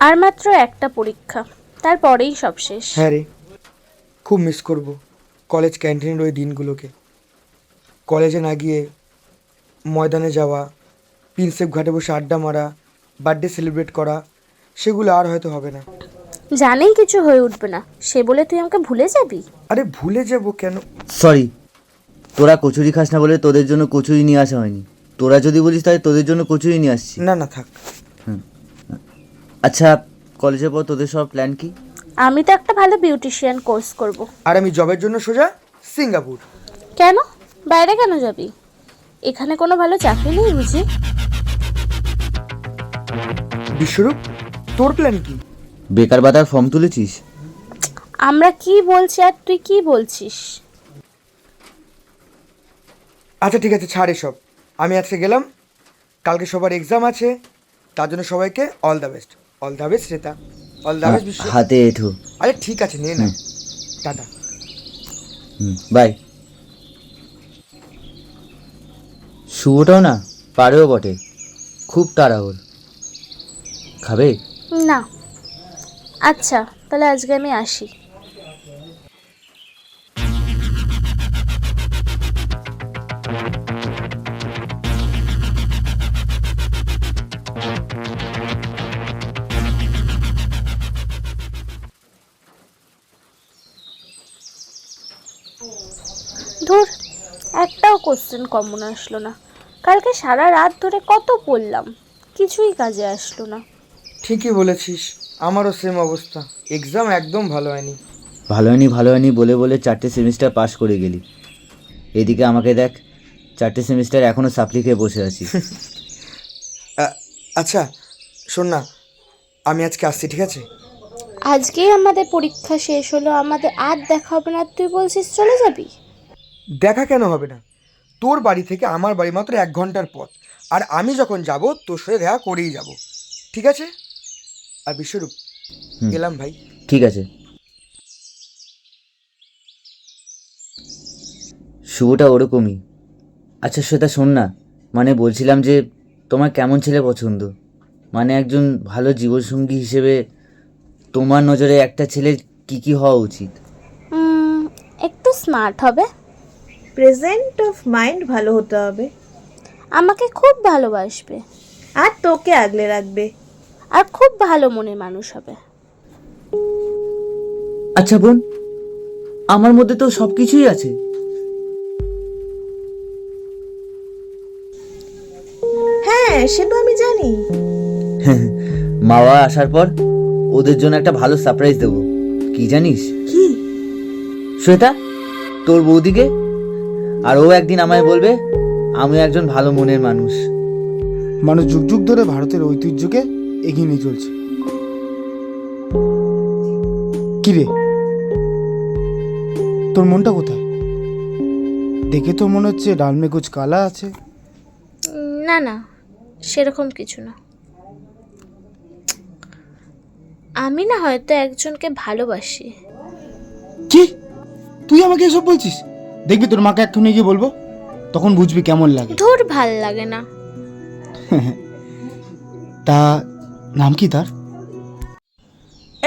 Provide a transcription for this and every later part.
আর মাত্র একটা পরীক্ষা, তারপরেই সব শেষ। হ্যাঁ রে, খুব মিস করব কলেজ ক্যান্টিনের ওই দিনগুলোকে। কলেজে না গিয়ে ময়দানে যাওয়া, প্রিন্সেপ ঘাটে বসে আড্ডা মারা, বার্থডে সেলিব্রেট করা, সেগুলো আর হয়তো হবে না। জানেই কিছু হয়ে উঠবে না, সে বলে তুই আমাকে ভুলে যাবি? আরে ভুলে যাব কেন? সরি, তোরা কচুরি খাস না বলে তোদের জন্য কচুরি নিয়ে আসা হয়নি। তোরা যদি বলিস তাহলে তোদের জন্য কচুরি নিয়ে আসছি। না না, থাক। আচ্ছা, কলেজের পর তোদের সব প্ল্যান কি? আমি তো একটা ভালো বিউটিশিয়ান কোর্স করব। আর আমি জবের জন্য সোজা সিঙ্গাপুর। কেন? বাইরে কেন যাবি? এখানে কোনো ভালো চাকরি নেই বুঝি? বিশ্বরূপ, তোর প্ল্যান কি? বেকার ভাতার ফর্ম তুলেছিস? আমরা কি বলছি আর তুই কি বলছিস? আচ্ছা ঠিক আছে, ছাড় এসব। আমি আজকে গেলাম, কালকে সবার এক্সাম আছে, তার জন্য সবাইকে all the best. All the best শ্রেতা, অল দ্য বেস্ট বিশ্ব। হাতে এঠো। আরে ঠিক আছে, নে না। টাটা। বাই। শুভটাও না পারেও বটে, খুব তাড়া ওর। খাবে? না। আচ্ছা তাহলে আজকে আমি আসি। ধুর, একটাও কোশ্চেন কমন আসলো না। কালকে সারা রাত ধরে কত পড়লাম, কিছুই কাজে আসলো না। ঠিকই বলেছিস, আমারও সেম অবস্থা। এক্সাম একদম ভালো হয়নি। ভালো হয়নি বলে বলে 4টে সেমিস্টার পাশ করে গেলি। এদিকে আমাকে দেখ, 4টে সেমিস্টার এখনও সাপ্লি খেয়ে বসে আছি। আচ্ছা শোন না, আমি আজকে আসছি, ঠিক আছে? আজকেই আমাদের পরীক্ষা শেষ হলো, আমাদের আর দেখা হবে না, তুই বলছিস চলে যাবি? দেখা কেন হবে না? তোর বাড়ি থেকে আমার বাড়ি মাত্র 1 ঘন্টার পথ, আর আমি যখন যাব তোর সাথে দেখা করেই যাব, ঠিক আছে? আর বিশ্বরূপ, গেলাম ভাই। ঠিক আছে। শুভটা ওরকমই। আচ্ছা শ্বেতা, শোন না, মানে বলছিলাম যে তোমার কেমন ছেলে পছন্দ? মানে একজন ভালো জীবনসঙ্গী হিসেবে তোমার নজরে একটা ছেলের কি কি হওয়া উচিত? একটু স্মার্ট হবে, প্রেজেন্ট অফ মাইন্ড ভালো হতে হবে, আমাকে খুব ভালোবাসবে, আর তোকে আগলে রাখবে। আর খুব ভালো মনের মানুষ হবে। আচ্ছা বোন, আমার মধ্যে তো সব কিছুই আছে। হ্যাঁ, সে তো আমি জানি। মা বাবা আসার পর ওদের জন্য একটা ভালো সারপ্রাইজ দেবো। কি জানিস কি? শ্বেতা, তোর বৌদিকে। আর ও একদিন আমায় বলবে আমি একজন ভালো মনের মানুষ। মানুষ যুগ যুগ ধরে ভারতের ঐতিহ্যকে এগিয়ে নিয়ে চলছে। কিরে, তোর মনটা কোথায়? দেখে তো মনে হচ্ছে ডাল মে কুছ কালা আছে। না না, সেরকম কিছু না। আমি না হয়তো একজনকে ভালোবাসি। কি? তুই আমাকে এসব বলছিস? দেখবি তোর মাকে এক্ষুনি গিয়ে বলবো, তখন বুঝবি কেমন লাগে। ধুর, ভাল লাগে না। তা নাম কি তার?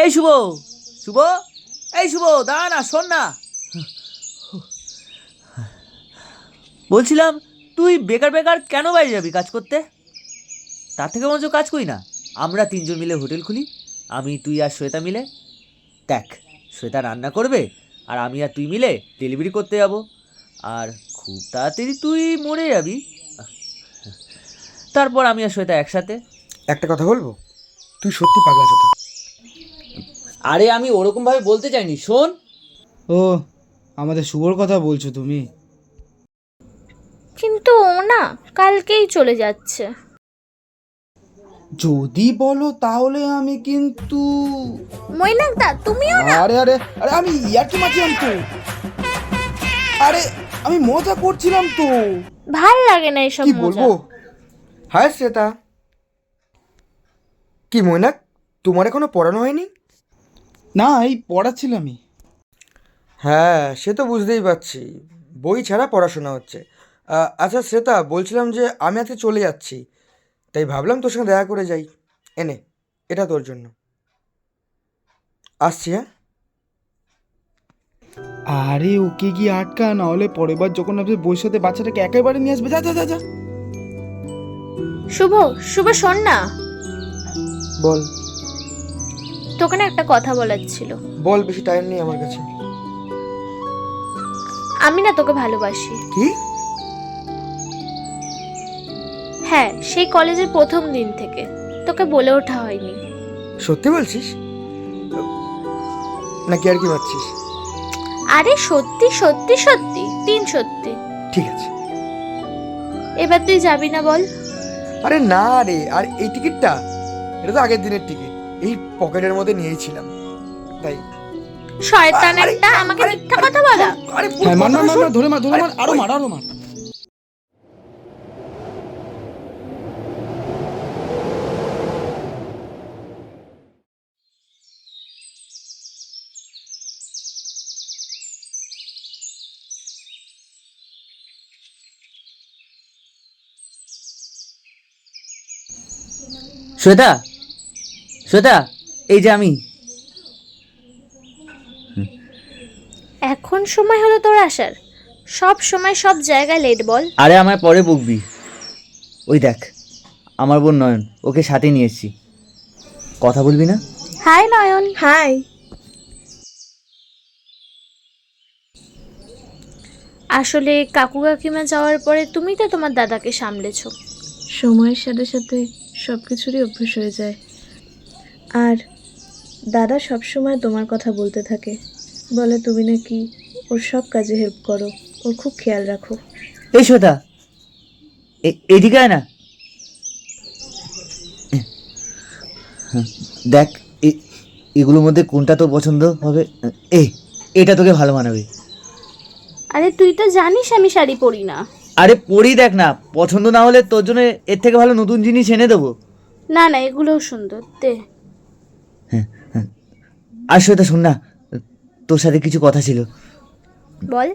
এই শুভ, শুভ, এই শুভ, দাঁড়া না, শোন না। বলছিলাম তুই বেকার বেকার কেন বাইরে যাবি কাজ করতে? তার থেকে বরঞ্চ কাজ করি না, আমরা 3জন মিলে হোটেল খুলি। আমি, তুই আর শ্বেতা মিলে। দেখ, শ্বেতা রান্না করবে আর আমি আর তুই মিলে ডেলিভারি করতে যাব। আর খুব তাড়াতাড়ি তুই মরে যাবি, তারপর আমি আর শ্বেতা একসাথে। একটা কথা বলবো, তুই সত্যি পাগলা চোদা। আরে আমি ওরকমভাবে বলতে চাইনি, শোন। ও, আমাদের শুভর কথা বলছো তুমি? কিন্তু ও না কালকেই চলে যাচ্ছে। যদি বলো তাহলে আমি কিন্তু। মৈনাকদা, তুমিও না। আরে আরে আরে, আমি ইয়ার্কি মারছিলাম তো। আরে আমি মজা করছিলাম তো। ভাল লাগে না এসব কি মজা। বলবো? হায় শ্রেতা, কি মৈনাক, তোমার এখনো পড়ানো হয়নি? না, এই পড়াচ্ছিলামই। হ্যাঁ সে তো বুঝতেই পারছি, বই ছাড়া পড়াশোনা হচ্ছে। আচ্ছা শ্রেতা, বলছিলাম যে আমি আজকে চলে যাচ্ছি, তাই ভাবলাম তোর সঙ্গে দেখা করে যাই। এনে, এটা তোর জন্য। আসছি, হ্যাঁ। আরে ওকে গিয়ে আটকা, না হলে পরের বার যখন আপনি বইয়ের সাথে বাচ্চাটাকে একেবারে নিয়ে আসবে। যা যা যা যা। শুভ, শুভ শোন না, বল তোকে না একটা কথা বলার ছিল। বল, বেশি টাইম নেই আমার কাছে। আমি না তোকে ভালোবাসি। কি? হ্যাঁ, সেই কলেজের প্রথম দিন থেকে তোকে বলে ওঠা হয়নি। সত্যি বলছিস নাকি আর কি মারছিস? আরে সত্যি সত্যি সত্যি, তিন সত্যি। ঠিক আছে। এবার তুই যাবি না বল? আরে না রে, আর এই টিকিটটা, এটা তো আগের দিনের টিকিট, এই পকেটের মধ্যে নিয়েছিলাম তাই। শয়তান আরে, একটা, আমাকে আরে, মিথ্যা আরে, কথা বলা। আরে হ্যাঁ, মার মার মার শোন। মার, ধরে মার ধরে মার, আরো আরে, মার আরো মার। শ্বেতা, শ্বেতা, এই যে আমি। এখন সময় হলো তোর আসার? সব সময় সব জায়গায় লেট বল। আরে আমায় পরে বকবি। ওই দেখ, আমার বোন নয়ন, ওকে সাথে নিয়ে এসেছি। কথা বলবি না? হাই নয়ন। হাই। আসলে কাকু কাকিমা যাওয়ার পরে তুমি তো তোমার দাদাকে সামলেছো। সময়ের সাথে সাথে সব কিছুরই অভ্যেস হয়ে যায়। আর দাদা সব সময় তোমার কথা বলতে থাকে, বলে তুমি নাকি ওর সব কাজে হেল্প করো, ওর খুব খেয়াল রাখো। এই শ্বেতা, এদিকে আয় না। দেখ, এগুলোর মধ্যে কোনটা তোর পছন্দ হবে? এটা তোকে ভালো মানাবে। আরে তুই তো জানিস আমি শাড়ি পরি না। আরে পরি দেখ না, পছন্দ না হলে তোর জন্য এর থেকে ভালো নতুন জিনিস এনে দেবো। না না, এগুলোও সুন্দর, দে। আর শ্বেতা শোন না, তোর সাথে কিছু কথা ছিল। বল।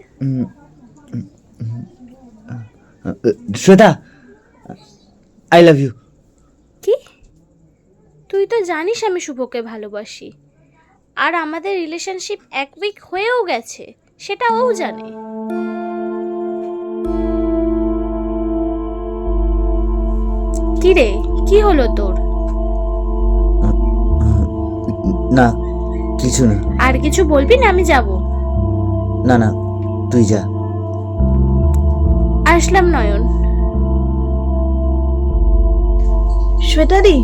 Shweta, I love you. কি? তুই তো জানিস আমি শুভকে ভালোবাসি, আর আমাদের রিলেশনশিপ 1 উইক হয়েও গেছে, সেটা ও জানে। কি রে, কি হলো তোর? না কিছু না। আর কিছু বলবি না? আমি যাব। না না, তুই যা। আসলাম নয়ন। শ্বেতাদি,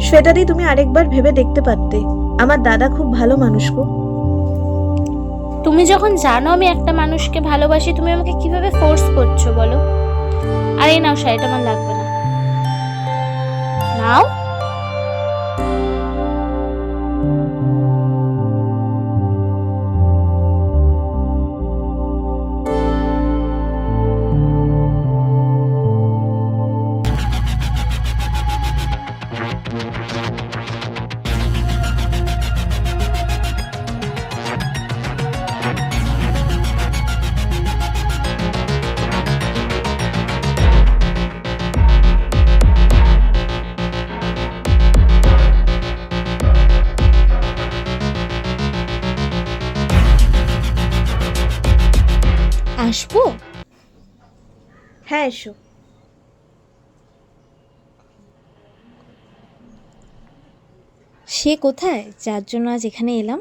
শ্বেতাদি, তুমি আরেকবার ভেবে দেখতে পারতে, আমার দাদা খুব ভালো মানুষ গো। তুমি যখন জানো আমি একটা মানুষকে ভালোবাসি, তুমি আমাকে কিভাবে ফোর্স করছো বলো? আর এই নাও শাড়িটা, আমার লাগবে না। নাও। আসবো? হ্যাঁ, এসো। সে কোথায় যার জন্য আজ এখানে এলাম?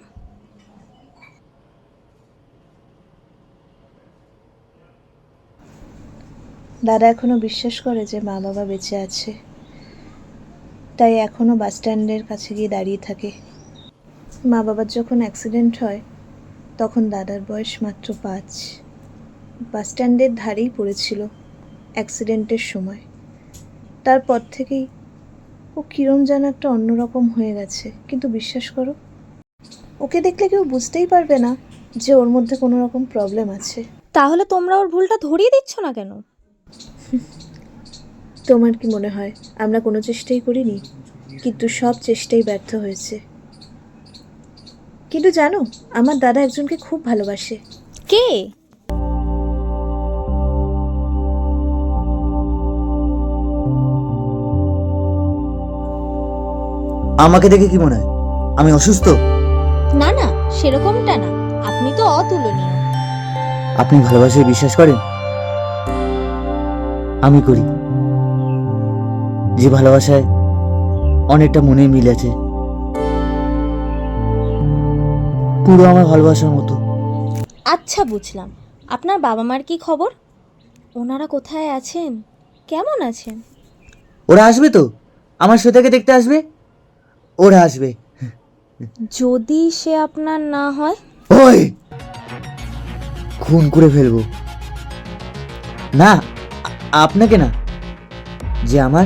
দাদা এখনো বিশ্বাস করে যে মা বাবা বেঁচে আছে, তাই এখনো বাস স্ট্যান্ডের কাছে গিয়ে দাঁড়িয়ে থাকে। মা বাবার যখন অ্যাক্সিডেন্ট হয় তখন দাদার বয়স মাত্র 5। বাস স্ট্যান্ডের ধারেই পড়েছিল অ্যাক্সিডেন্টের সময়। তারপর থেকেই ও কিরম যেন একটা অন্যরকম হয়ে গেছে। কিন্তু বিশ্বাস করো, ওকে দেখলে কেউ বুঝতেই পারবে না যে ওর মধ্যে কোনো রকম প্রবলেম আছে। তাহলে তোমরা ওর ভুলটা ধরিয়ে দিচ্ছ না কেন? তোমার কি মনে হয় আমরা কোনো চেষ্টাই করিনি? কিন্তু সব চেষ্টাই ব্যর্থ হয়েছে। কিন্তু জানো, আমার দাদা একজনকে খুব ভালোবাসে। কে? আমাকে দেখে কি মনে হয় আমি অসুস্থ? না না, সেরকমটা না, আপনি তো অতুলনীয়। আপনি ভালোবাসায় বিশ্বাস করেন? আমি করি। যে ভালোবাসায় অনেকটা মনে মিল আছে, পুরো আমার ভালোবাসার মতো। আচ্ছা বুঝলাম। আপনার বাবা মার কি খবর? ওনারা কোথায় আছেন, কেমন আছেন? ওরা আসবে তো, আমার শ্বেতাকে দেখতে আসবে। ওরা আসবে। যদি সে আপনার না হয়? ওই খুন করে ফেলবো। না, আপনাকে না, যে আমার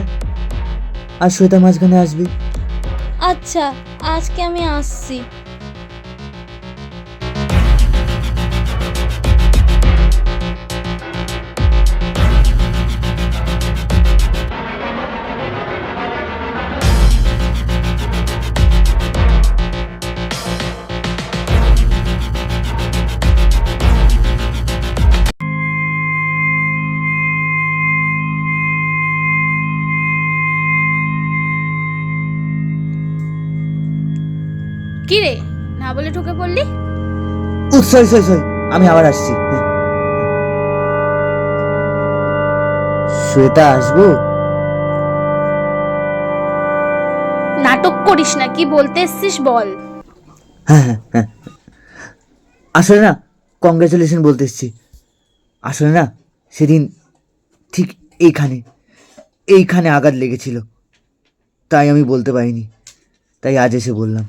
আর শ্বেতার মাঝখানে আসবে। আচ্ছা, আজকে আমি আসছি। কি রে, না বলে ঢুকে পড়লি? সরি সরি সরি, আমি আবার আসছি। হ্যাঁ। শ্বেতা আসবো? নাটক করিস না, কি বলতে এসছিস বল। হ্যাঁ হ্যাঁ হ্যাঁ, আসলে না কংগ্রেচুলেশন বলতে এসছি। আসলে না সেদিন ঠিক এইখানে আঘাত লেগেছিল, তাই আমি বলতে পারিনি, তাই আজ এসে বললাম।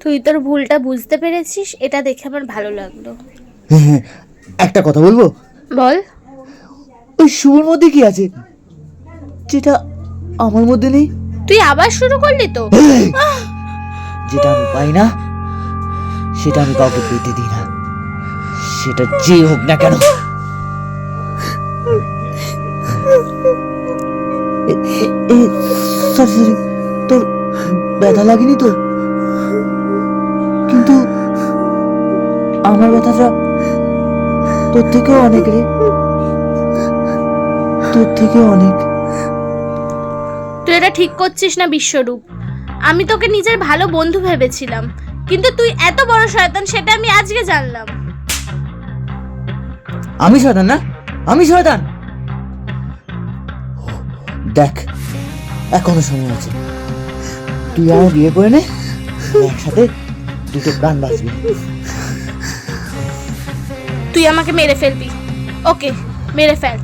তুই তোর ভুলটা বুঝতে পেরেছিস, এটা দেখে আমার ভালো লাগলো। হ্যাঁ হ্যাঁ, একটা কথা বলবো? বল। ওই শুভর মধ্যে কি আছে যেটা আমার মধ্যে নেই? তুই আবার শুরু করলি তো। যেটা আমি পাই না সেটা আমি কাউকে পেতে দিই না, সেটা যে হোক না কেন। সরি, তোর ব্যথা লাগেনি তো? কিন্তু আমার ব্যথাটা তোর থেকেও অনেক রে, তোর থেকেও অনেক। তুই এটা ঠিক করছিস না বিশ্বরূপ। আমি তোকে নিজের ভালো বন্ধু ভেবেছিলাম, কিন্তু তুই এত বড় শয়তান সেটা আমি আজকে জানলাম। আমি শয়তান না? আমি শয়তান? দেখ, এখনো সময় আছে। তুই আমার বিয়ে করে নে, একসাথে দুটো প্রাণ বাঁচবি। তুই আমাকে মেরে ফেলবি, ওকে মেরে ফেল,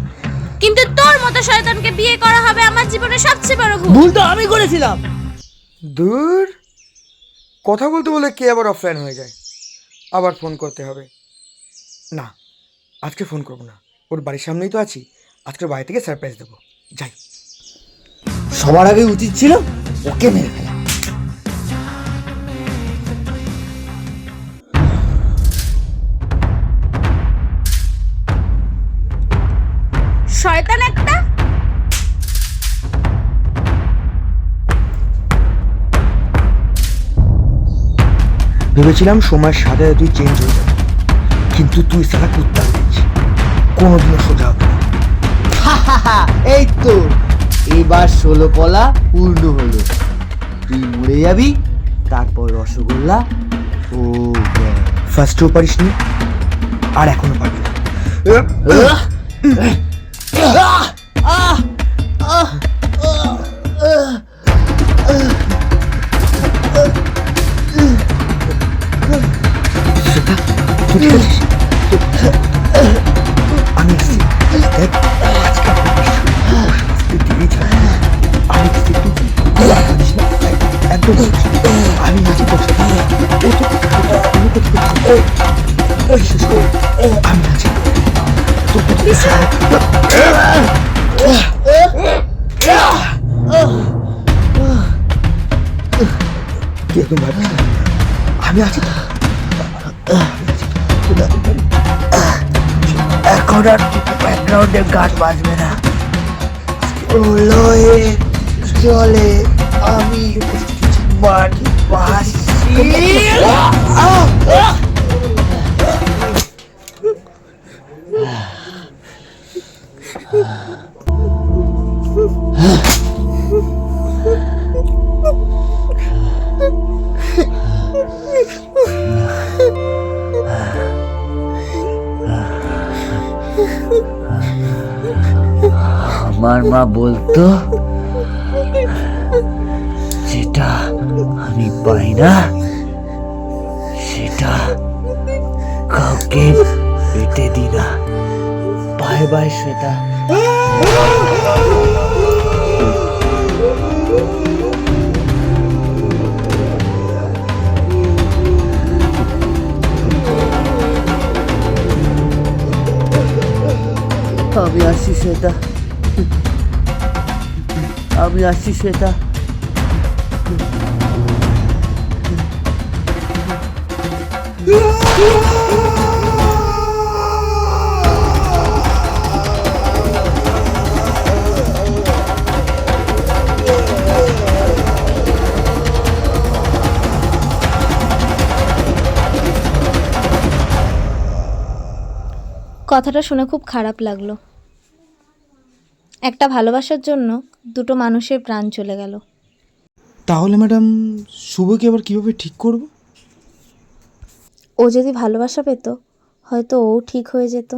কিন্তু তোর মতো শয়তানকে বিয়ে করা হবে আমার জীবনের সবচেয়ে বড় ভুল। ভুল তো আমি করেছিলাম। দূর, কথা বলতে বলে কে আবার অফলাইন হয়ে যায়, আবার ফোন করতে হবে। না, আজকে ফোন করবো না, ওর বাড়ির সামনেই তো আছি, আজকে বাড়ি থেকে সারপ্রাইজ দেবো। যাই। সবার আগে উচিত ছিল ওকে মেরে ফেলা। শয়তান একটা। ভেবেছিলাম সময়ের সাথে তুই চেঞ্জ হয়ে যাবে, কিন্তু তুই সারা কুত্তার দিচ্ছি, কোনোদিনও সোজা হবে না। এই তো এবার 16 কলা পূর্ণ হলো। তুই মরে যাবি, তারপর রসগোল্লা। ও ফার্স্টেও পারিস নি, আর এখনো পারবি না। তুই ঠিক আছিস? আমি এসছি, দেখ, আজকে তুই দিবি ছাড়া আমি এসছি, তুই আর পারিস না, একদম আমি আছি তোর সাথে। আমি আছি তোর কি একদম ভাবিস না, আমি আছি তো। এখন আর ব্যাকগ্রাউন্ডে গান বাজবে না, লয়ে চলে আমি বাড়ি পাশি। তোমার মা বলতো, যেটা আমি পাই না সেটা কাউকে পেতে দি না। Bye bye Shweta. আমি আসছি শ্বেতা, আমি আসছি শ্বেতা। কথাটা শুনে খুব খারাপ লাগলো। একটা ভালোবাসার জন্য দুটো মানুষের প্রাণ চলে গেল। তাহলে ম্যাডাম শুভকে আবার কিভাবে ঠিক করব? ও যদি ভালোবাসা পেত হয়তো ও ঠিক হয়ে যেত।